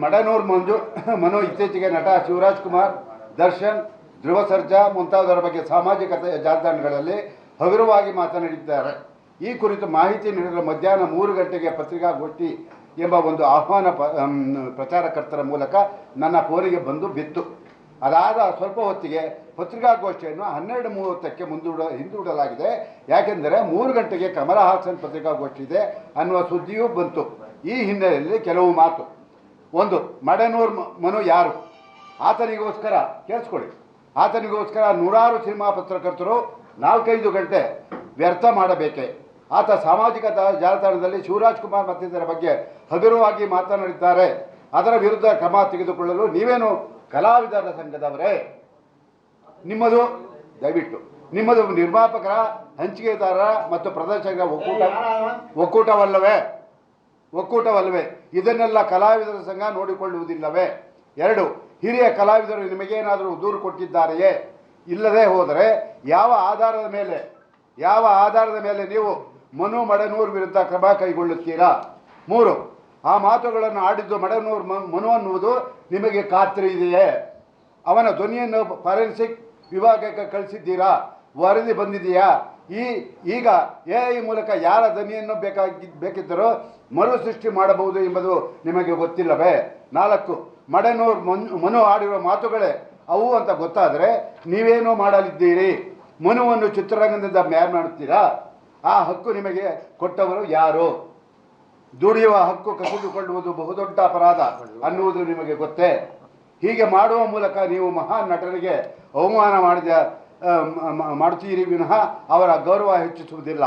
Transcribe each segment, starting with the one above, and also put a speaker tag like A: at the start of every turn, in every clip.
A: ಮಡನೂರು ಮನು ಇತ್ತೀಚೆಗೆ ನಟ ಶಿವರಾಜ್ ಕುಮಾರ್, ದರ್ಶನ್, ಧ್ರುವ ಸರ್ಜಾ ಮುಂತಾದವರ ಬಗ್ಗೆ ಸಾಮಾಜಿಕ ಜಾಲತಾಣಗಳಲ್ಲಿ ಹಗುರವಾಗಿ ಮಾತನಾಡಿದ್ದಾರೆ. ಈ ಕುರಿತು ಮಾಹಿತಿ ನೀಡಿದ ಮಧ್ಯಾಹ್ನ 3 ಗಂಟೆಗೆ ಪತ್ರಿಕಾಗೋಷ್ಠಿ ಎಂಬ ಒಂದು ಆಹ್ವಾನ ಪ್ರಚಾರಕರ್ತರ ಮೂಲಕ ನನ್ನ ಫೋನಿಗೆ ಬಂದು ಬಿತ್ತು. ಅದಾದ ಸ್ವಲ್ಪ ಹೊತ್ತಿಗೆ ಪತ್ರಿಕಾಗೋಷ್ಠಿಯನ್ನು 12:30ಕ್ಕೆ ಹಿಂದೂಡಲಾಗಿದೆ. ಯಾಕೆಂದರೆ 3 ಗಂಟೆಗೆ ಕಮಲ ಹಾಸನ್ ಪತ್ರಿಕಾಗೋಷ್ಠಿ ಇದೆ ಅನ್ನುವ ಸುದ್ದಿಯೂ ಬಂತು. ಈ ಹಿನ್ನೆಲೆಯಲ್ಲಿ ಕೆಲವು ಮಾತು. ಒಂದು, ಮಡನೂರು ಮನು ಯಾರು? ಆತನಿಗೋಸ್ಕರ ಕೇಳಿಸ್ಕೊಳ್ಳಿ, ಆತನಿಗೋಸ್ಕರ ನೂರಾರು ಸಿನಿಮಾ ಪತ್ರಕರ್ತರು 4-5 ಗಂಟೆ ವ್ಯರ್ಥ ಮಾಡಬೇಕೆ? ಆತ ಸಾಮಾಜಿಕ ಜಾಲತಾಣದಲ್ಲಿ ಶಿವರಾಜ್ ಕುಮಾರ್ ಮತ್ತಿತರ ಬಗ್ಗೆ ಹಗುರವಾಗಿ ಮಾತನಾಡಿದ್ದಾರೆ. ಅದರ ವಿರುದ್ಧ ಕ್ರಮ ತೆಗೆದುಕೊಳ್ಳಲು ನೀವೇನು ಕಲಾವಿದರ ಸಂಘದವರೇ? ನಿಮ್ಮದು ನಿರ್ಮಾಪಕರ, ಹಂಚಿಕೆದಾರರ ಮತ್ತು ಪ್ರದರ್ಶಕರ ಒಕ್ಕೂಟವಲ್ಲವೇ? ಇದನ್ನೆಲ್ಲ ಕಲಾವಿದರ ಸಂಘ ನೋಡಿಕೊಳ್ಳುವುದಿಲ್ಲವೇ? 2, ಹಿರಿಯ ಕಲಾವಿದರು ನಿಮಗೇನಾದರೂ ದೂರು ಕೊಟ್ಟಿದ್ದಾರೆಯೇ? ಇಲ್ಲದೆ ಹೋದರೆ ಯಾವ ಆಧಾರದ ಮೇಲೆ ನೀವು ಮನು ಮಡನೂರು ವಿರುದ್ಧ ಕ್ರಮ ಕೈಗೊಳ್ಳುತ್ತೀರಾ? 3, ಆ ಮಾತುಗಳನ್ನು ಆಡಿದ್ದು ಮನು ಅನ್ನುವುದು ನಿಮಗೆ ಖಾತ್ರಿ ಇದೆಯೇ? ಅವನ ಧ್ವನಿಯನ್ನು ಫಾರೆನ್ಸಿಕ್ ವಿಭಾಗಕ್ಕೆ ಕಳಿಸಿದ್ದೀರಾ? ವರದಿ ಬಂದಿದೆಯಾ? ಈಗ AI ಮೂಲಕ ಯಾರ ಧ್ವನಿಯನ್ನು ಬೇಕಿದ್ದರೂ ಮರುಸೃಷ್ಟಿ ಮಾಡಬಹುದು ಎಂಬುದು ನಿಮಗೆ ಗೊತ್ತಿಲ್ಲವೇ? 4, ಮಡನೂರು ಮನು ಆಡಿರುವ ಮಾತುಗಳೇ ಅವು ಅಂತ ಗೊತ್ತಾದರೆ ನೀವೇನೋ ಮಾಡಲಿದ್ದೀರಿ? ಮನುವನ್ನು ಚಿತ್ರರಂಗದಿಂದ ಬ್ಯಾನ್ ಮಾಡುತ್ತೀರಾ? ಆ ಹಕ್ಕು ನಿಮಗೆ ಕೊಟ್ಟವರು ಯಾರು? ದುಡಿಯುವ ಹಕ್ಕು ಕಸಿದುಕೊಳ್ಳುವುದು ಬಹುದೊಡ್ಡ ಅಪರಾಧ ಅನ್ನುವುದು ನಿಮಗೆ ಗೊತ್ತೇ? ಹೀಗೆ ಮಾಡುವ ಮೂಲಕ ನೀವು ಮಹಾನ್ ನಟರಿಗೆ ಅವಮಾನ ಮಾಡುತ್ತೀರಿ ವಿನಃ ಅವರ ಗೌರವ ಹೆಚ್ಚಿಸುವುದಿಲ್ಲ.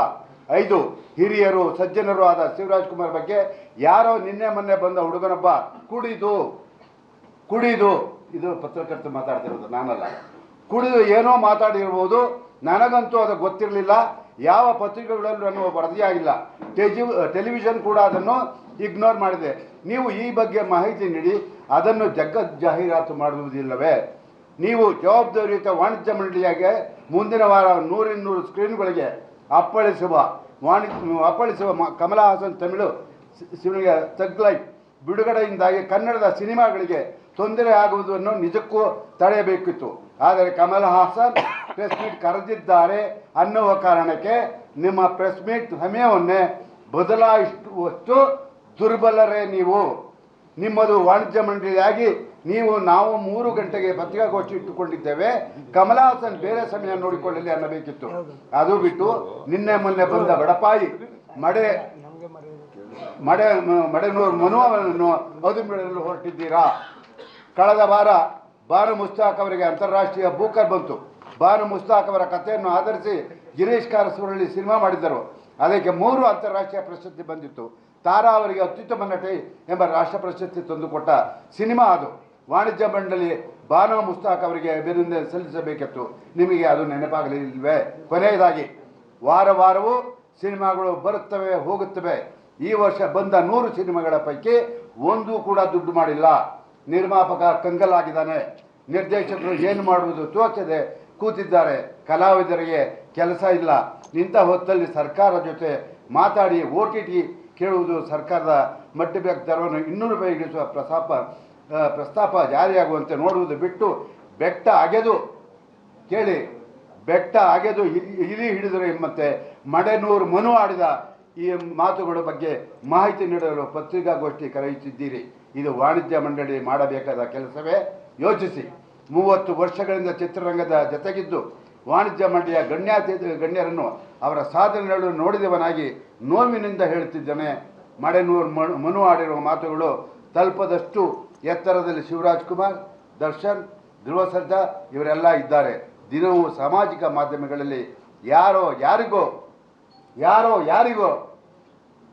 A: 5, ಹಿರಿಯರು ಸಜ್ಜನರು ಆದ ಶಿವರಾಜ್ ಕುಮಾರ್ ಬಗ್ಗೆ ಯಾರೋ ನಿನ್ನೆ ಮೊನ್ನೆ ಬಂದ ಹುಡುಗನೊಬ್ಬ ಕುಡಿದು ಇದು ಪತ್ರಕರ್ತ ಮಾತಾಡ್ತಿರೋದು, ನಾನಲ್ಲ. ಕುಡಿದು ಏನೋ ಮಾತಾಡಿರ್ಬೋದು, ನನಗಂತೂ ಅದು ಗೊತ್ತಿರಲಿಲ್ಲ. ಯಾವ ಪತ್ರಿಕೆಗಳಲ್ಲೂ ಅನ್ನುವ ವರದಿಯಾಗಿಲ್ಲ. ಟೆಲಿವಿಷನ್ ಕೂಡ ಅದನ್ನು ಇಗ್ನೋರ್ ಮಾಡಿದೆ. ನೀವು ಈ ಬಗ್ಗೆ ಮಾಹಿತಿ ನೀಡಿ ಅದನ್ನು ಜಾಹೀರಾತು ಮಾಡುವುದಿಲ್ಲವೇ? ನೀವು ಜವಾಬ್ದಾರಿಯುತ ವಾಣಿಜ್ಯ ಮಂಡಳಿಯಾಗೆ ಮುಂದಿನ ವಾರ 100 ಸ್ಕ್ರೀನ್ಗಳಿಗೆ ಅಪ್ಪಳಿಸುವ ಕಮಲ ಹಾಸನ್ ತಮಿಳು ಸಿನಿಮಾ ಥಗ್ ಲೈಫ್ ಬಿಡುಗಡೆಯಿಂದಾಗಿ ಕನ್ನಡದ ಸಿನಿಮಾಗಳಿಗೆ ತೊಂದರೆ ಆಗುವುದನ್ನು ನಿಜಕ್ಕೂ ತಡೆಯಬೇಕಿತ್ತು. ಆದರೆ ಕಮಲ್ ಹಾಸನ್ ಪ್ರೆಸ್ ಮೀಟ್ ಕರೆದಿದ್ದಾರೆ ಅನ್ನುವ ಕಾರಣಕ್ಕೆ ನಿಮ್ಮ ಪ್ರೆಸ್ ಮೀಟ್ ಸಮಯವನ್ನೇ ಬದಲಾಯಿಸುವಷ್ಟು ದುರ್ಬಲರೇ ನೀವು. ನಿಮ್ಮದು ವಾಣಿಜ್ಯ ಮಂಡಳಿಯಾಗಿ ನಾವು 3 ಗಂಟೆಗೆ ಪತ್ರಿಕಾಗೋಷ್ಠಿ ಇಟ್ಟುಕೊಂಡಿದ್ದೇವೆ. ಕಮಲ್ ಹಾಸನ್ ಬೇರೆ ಸಮಯ ನೋಡಿಕೊಳ್ಳಲಿ ಅನ್ನಬೇಕಿತ್ತು. ಅದು ಬಿಟ್ಟು ನಿನ್ನೆ ಮೊನ್ನೆ ಬಂದ ಬಡಪಾಯಿ ಮಡನೂರು ಮನುವನ್ನು ಅದುಮಿಡಲು ಹೊರಟಿದ್ದೀರಾ. ಕಳೆದ ವಾರ ಬಾನು ಮುಸ್ತಾಕ್ ಅವರಿಗೆ ಅಂತಾರಾಷ್ಟ್ರೀಯ ಬೂಕರ್ ಬಂತು. ಬಾನು ಮುಸ್ತಾಕ್ ಅವರ ಕಥೆಯನ್ನು ಆಧರಿಸಿ ಗಿರೀಶ್ ಕಾರಸೂರಲ್ಲಿ ಸಿನಿಮಾ ಮಾಡಿದ್ದರು. ಅದಕ್ಕೆ 3 ಅಂತಾರಾಷ್ಟ್ರೀಯ ಪ್ರಶಸ್ತಿ ಬಂದಿತ್ತು. ತಾರಾ ಅವರಿಗೆ ಅತ್ಯುತ್ತಮ ನಟಿ ಎಂಬ ರಾಷ್ಟ್ರ ಪ್ರಶಸ್ತಿ ತಂದುಕೊಟ್ಟ ಸಿನಿಮಾ ಅದು. ವಾಣಿಜ್ಯ ಮಂಡಳಿ ಬಾನು ಮುಸ್ತಾಕ್ ಅವರಿಗೆ ಅಭಿನಂದನೆ ಸಲ್ಲಿಸಬೇಕಿತ್ತು. ನಿಮಗೆ ಅದು ನೆನಪಾಗಲಿಲ್ವೇ? ಕೊನೆಯದಾಗಿ, ವಾರವೂ ಸಿನಿಮಾಗಳು ಬರುತ್ತವೆ ಹೋಗುತ್ತವೆ. ಈ ವರ್ಷ ಬಂದ 100 ಸಿನಿಮಾಗಳ ಪೈಕಿ 1 ಕೂಡ ದುಡ್ಡು ಮಾಡಿಲ್ಲ. ನಿರ್ಮಾಪಕ ಕಂಗಲಾಗಿದ್ದಾನೆ. ನಿರ್ದೇಶಕರು ಏನು ಮಾಡುವುದು ತೋಚದೆ ಕೂತಿದ್ದಾರೆ. ಕಲಾವಿದರಿಗೆ ಕೆಲಸ ಇಲ್ಲ. ಇಂಥ ಹೊತ್ತಲ್ಲಿ ಸರ್ಕಾರ ಜೊತೆ ಮಾತಾಡಿ OTT ಕೇಳುವುದು, ಸರ್ಕಾರದ ಮಲ್ಟಿಪ್ಲೆಕ್ಸ್ ದರವನ್ನು 200 ರೂಪಾಯಿ ಇಳಿಸುವ ಪ್ರಸ್ತಾಪ ಜಾರಿಯಾಗುವಂತೆ ನೋಡುವುದು ಬಿಟ್ಟು ಬೆಟ್ಟ ಅಗೆದು ಇಲಿ ಹಿಡಿದರು ಎಂಬಂತೆ ಮಡನೂರು ಮನು ಆಡಿದ ಈ ಮಾತುಗಳ ಬಗ್ಗೆ ಮಾಹಿತಿ ನೀಡಲು ಪತ್ರಿಕಾಗೋಷ್ಠಿ ಕರೆಯುತ್ತಿದ್ದೀರಿ. ಇದು ವಾಣಿಜ್ಯ ಮಂಡಳಿ ಮಾಡಬೇಕಾದ ಕೆಲಸವೇ? ಯೋಚಿಸಿ. 30 ವರ್ಷಗಳಿಂದ ಚಿತ್ರರಂಗದ ಜೊತೆಗಿದ್ದು ವಾಣಿಜ್ಯ ಮಂಡಳಿಯ ಗಣ್ಯರನ್ನು ಅವರ ಸಾಧನೆಗಳನ್ನು ನೋಡಿದವನಾಗಿ ನೋವಿನಿಂದ ಹೇಳುತ್ತಿದ್ದೇನೆ. ಮಡನೂರು ಮನು ಆಡಿರುವ ಮಾತುಗಳು ತಲುಪದಷ್ಟು ಎತ್ತರದಲ್ಲಿ ಶಿವರಾಜ್ ಕುಮಾರ್, ದರ್ಶನ್, ಧ್ರುವ ಸರ್ಜಾ ಇವರೆಲ್ಲ ಇದ್ದಾರೆ. ದಿನವೂ ಸಾಮಾಜಿಕ ಮಾಧ್ಯಮಗಳಲ್ಲಿ ಯಾರೋ ಯಾರಿಗೋ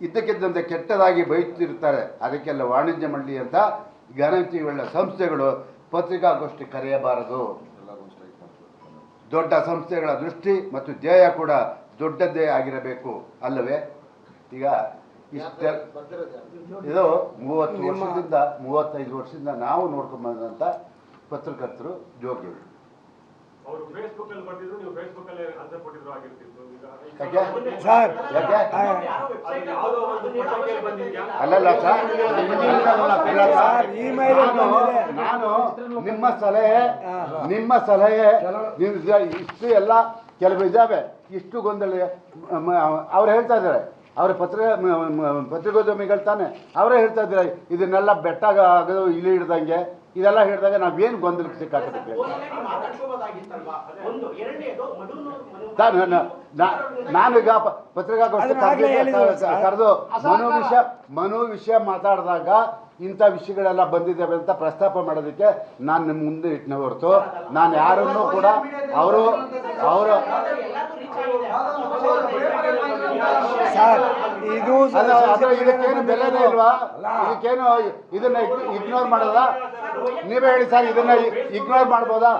A: ಇದ್ದಕ್ಕಿದ್ದಂತೆ ಕೆಟ್ಟದಾಗಿ ಬೈಯುತ್ತಿರುತ್ತಾರೆ. ಅದಕ್ಕೆಲ್ಲ ವಾಣಿಜ್ಯ ಮಂಡಳಿ ಅಂತ ಘನತೆಯುಳ್ಳ ಸಂಸ್ಥೆಗಳು ಪತ್ರಿಕಾಗೋಷ್ಠಿ ಕರೆಯಬಾರದು. ದೊಡ್ಡ ಸಂಸ್ಥೆಗಳ ದೃಷ್ಟಿ ಮತ್ತು ಧ್ಯೇಯ ಕೂಡ ದೊಡ್ಡದ್ದೇ ಆಗಿರಬೇಕು ಅಲ್ಲವೇ? ಈಗ ಇದು 35 ವರ್ಷದಿಂದ ನಾವು ನೋಡ್ಕೊಂಡು ಬಂದಂಥ ಪತ್ರಕರ್ತರು ಜೋಗಿಗಳು.
B: ಅವರು ಫೇಸ್ಬುಕ್ ಅಲ್ಲಿ ಬರ್ತಿದ್ರು, ನೀವು ಫೇಸ್ಬುಕ್ ಅಲ್ಲಿ ಆನ್ಸರ್ ಕೊಟ್ಟಿದ್ರು ಆಗಿರ್ತಿತ್ತು.
A: ಸರ್ ಯಾಕೆ ಅಲ್ಲಲ್ಲ ಸರ್, ನಾನು ನಿಮ್ಮ ಸಲಹೆ ಇಷ್ಟು ಎಲ್ಲ ಕೆಲವು ಇದ್ದಾವೆ, ಇಷ್ಟು ಗೊಂದಲ ಅವ್ರು ಹೇಳ್ತಾ ಇದ್ದಾರೆ, ಅವರ ಪತ್ರಿಕೋದ್ಯಮಿಗಳು ತಾನೆ ಅವರೇ ಹೇಳ್ತಾ ಇದ್ದಾರೆ, ಇದನ್ನೆಲ್ಲ ಬೆಟ್ಟ ಆಗೋದು ಇಲ್ಲಿ ಹಿಡ್ದಂಗೆ ಇದೆಲ್ಲ ಹಿಡಿದಾಗ ನಾವೇನು ಗೊಂದಲಕ್ಕೆ ಸಿಕ್ಕಾಕತ್ತೆ ನಾನೀಗ ಪತ್ರಿಕಾಗೋಷ್ಠಿ ಕರೆದು ಮನು ವಿಷಯ ಮಾತಾಡಿದಾಗ ಇಂಥ ವಿಷಯಗಳೆಲ್ಲ ಬಂದಿದ್ದಾವೆ ಅಂತ ಪ್ರಸ್ತಾಪ ಮಾಡೋದಕ್ಕೆ ನಾನು ನಿಮ್ಮ ಮುಂದೆ ಇಟ್ಟನೆ ಹೊರತು ನಾನು ಯಾರನ್ನೂ ಕೂಡ ಅವರು ಇದಕ್ಕೇನು ಬೆಲೆನೇ ಇಲ್ವಾ? ಇದಕ್ಕೇನು ಇದನ್ನ ಇಗ್ನೋರ್ ಮಾಡೋದಾ? ನೀವೇ ಹೇಳಿ ಸರ್, ಇದನ್ನ ಇಗ್ನೋರ್ ಮಾಡ್ಬೋದಾ?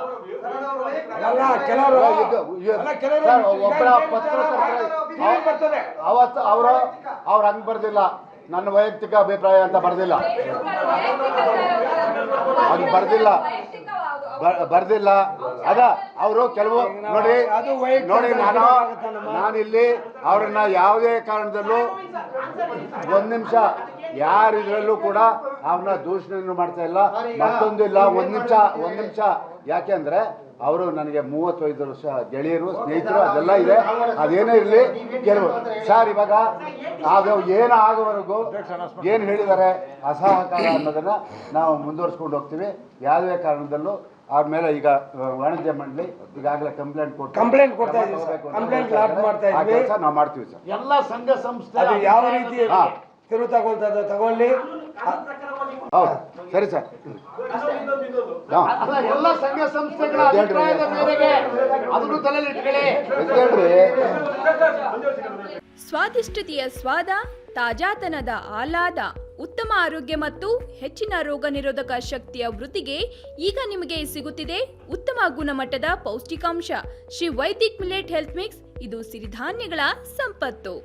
A: ಒಬ್ಬರ ಪತ್ರಕರ್ತರ ಅವತ್ತು ಅವ್ರು ಹಂಗೆ ಬರ್ದಿಲ್ಲ, ನನ್ನ ವೈಯಕ್ತಿಕ ಅಭಿಪ್ರಾಯ ಅಂತ ಬರ್ದಿಲ್ಲ, ಅದು ಬರ್ದಿಲ್ಲ ಅದ ಅವರು ಕೆಲವು ನೋಡಿ ನಾನಿಲ್ಲಿ ಅವ್ರನ್ನ ಯಾವುದೇ ಕಾರಣದಲ್ಲೂ ಒಂದ್ ನಿಮಿಷ ಯಾರಿದ್ರಲ್ಲೂ ಕೂಡ ಅವ್ರನ್ನ ದೂಷಣೆಯನ್ನು ಮಾಡ್ತಾ ಇಲ್ಲ, ಮತ್ತೊಂದಿಲ್ಲ. ಒಂದ್ ನಿಮಿಷ ಯಾಕೆ ಅಂದ್ರೆ ಅವರು ನನಗೆ 35 ವರ್ಷ ಗೆಳೆಯರು, ಸ್ನೇಹಿತರು, ಅದೆಲ್ಲ ಇದೆ. ಅದೇನೇ ಇರಲಿ, ಕೆಲವು ಸರ್ ಇವಾಗ ಅದು ಏನು ಆಗೋವರೆಗೂ ಏನು ಹೇಳಿದ್ದಾರೆ ಅಸಹಕಾರ ಅನ್ನೋದನ್ನ ನಾವು ಮುಂದುವರ್ಸ್ಕೊಂಡು ಹೋಗ್ತೀವಿ. ಯಾವುದೇ ಕಾರಣದಲ್ಲೂ ಅವ್ರ ಮೇಲೆ ಈಗ ವಾಣಿಜ್ಯ ಮಂಡಳಿ ಈಗಾಗಲೇ ಕಂಪ್ಲೇಂಟ್ ಕೊಡ್ತಾ ಇದ್ದೀವಿ, ನಾವು ಮಾಡ್ತೀವಿ ಸರ್.
C: ಎಲ್ಲ ಸಂಘ ಸಂಸ್ಥೆ ಯಾವ ರೀತಿ ತಿರುವು ತಗೊಳ್ತಾ ತಗೊಳ್ಳಿ.
A: ಹೌದು ಸರಿ ಸರ್.
C: ಎಲ್ಲ ಸಂಘ ಸಂಸ್ಥೆಗಳ ಅಭಿಪ್ರಾಯದ ಮೇರೆಗೆ ಅದನ್ನು ತಲೆಯಲ್ಲಿ ಇಟ್ಕೊಳ್ಳಿ.
D: ಸ್ವಾದಿಷ್ಟತೆಯ ಸ್ವಾದ, ತಾಜಾತನದ ಆಹ್ಲಾದ, ಉತ್ತಮ ಆರೋಗ್ಯ ಮತ್ತು ಹೆಚ್ಚಿನ ರೋಗ ನಿರೋಧಕ ಶಕ್ತಿಯ ವೃದ್ಧಿಗೆ ಈಗ ನಿಮಗೆ ಸಿಗುತ್ತಿದೆ ಉತ್ತಮ ಗುಣಮಟ್ಟದ ಪೌಷ್ಟಿಕಾಂಶ Shri Vaidik millet health mix. ಇದು ಸಿರಿಧಾನ್ಯಗಳ ಸಂಪತ್ತು.